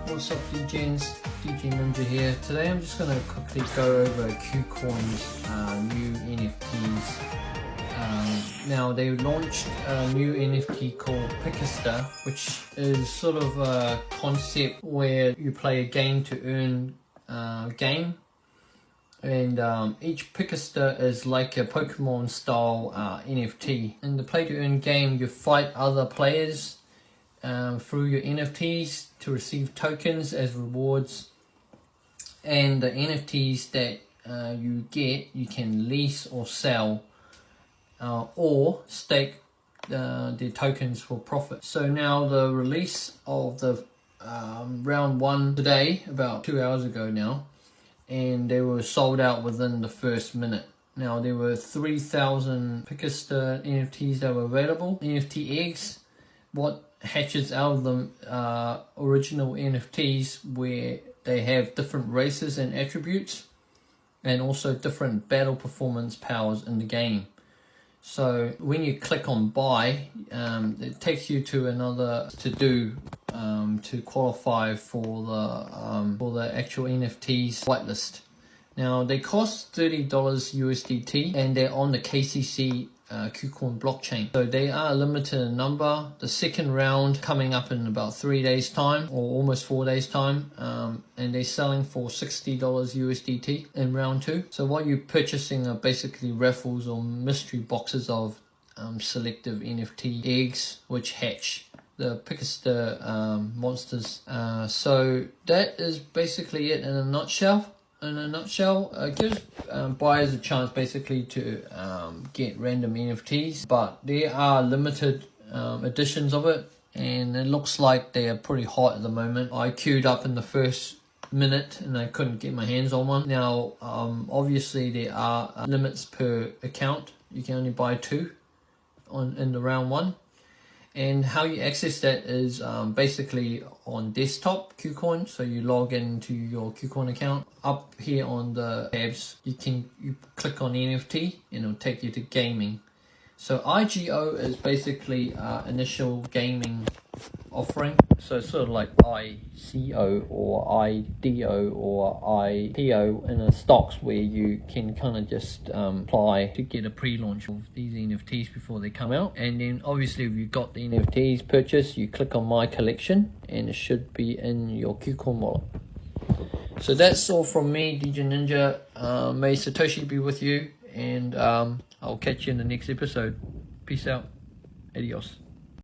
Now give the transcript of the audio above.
What's up, DJs? DJ Ninja here. Today I'm just going to quickly go over Kucoin's new NFTs. Now they launched a new NFT called PikaStar, which is sort of a concept where you play a game to earn game. And each PikaStar is like a Pokemon style NFT. In the play to earn game, you fight other players through your NFTs to receive tokens as rewards, and the NFTs that you get, you can lease or sell or stake the tokens for profit. So now the release of the round 1 today, about 2 hours ago now, and they were sold out within the first minute. Now there were 3,000 PikaStar NFTs that were available. NFT eggs, what hatches out of them are original NFTs where they have different races and attributes, and also different battle performance powers in the game. So when you click on buy, it takes you to another to do to qualify for the actual NFTs whitelist. Now they cost $30 USDT, and they're on the KCC Kucoin blockchain. So they are limited in number. The second round coming up in about 3 days time, or almost 4 days time, and they're selling for $60 USDT in round 2. So what you're purchasing are basically raffles or mystery boxes of selective NFT eggs which hatch the PikaStar monsters. So that is basically it in a nutshell. It gives buyers a chance basically to get random NFTs, but there are limited editions of it, and it looks like they are pretty hot at the moment. I queued up in the first minute and I couldn't get my hands on one. Now obviously there are limits per account. You can only buy 2 in the round 1. And how you access that is basically on desktop Kucoin. So you log into your Kucoin account. Up here on the tabs, you click on NFT and it'll take you to gaming. So IGO is basically initial gaming offering. So it's sort of like ICO or IDO or IPO in the stocks, where you can kind of just apply to get a pre-launch of these NFTs before they come out. And then obviously if you've got the NFTs purchased, you click on my collection and it should be in your Kucoin wallet. So that's all from me, DJ Ninja. May Satoshi be with you, and I'll catch you in the next episode. Peace out. Adios.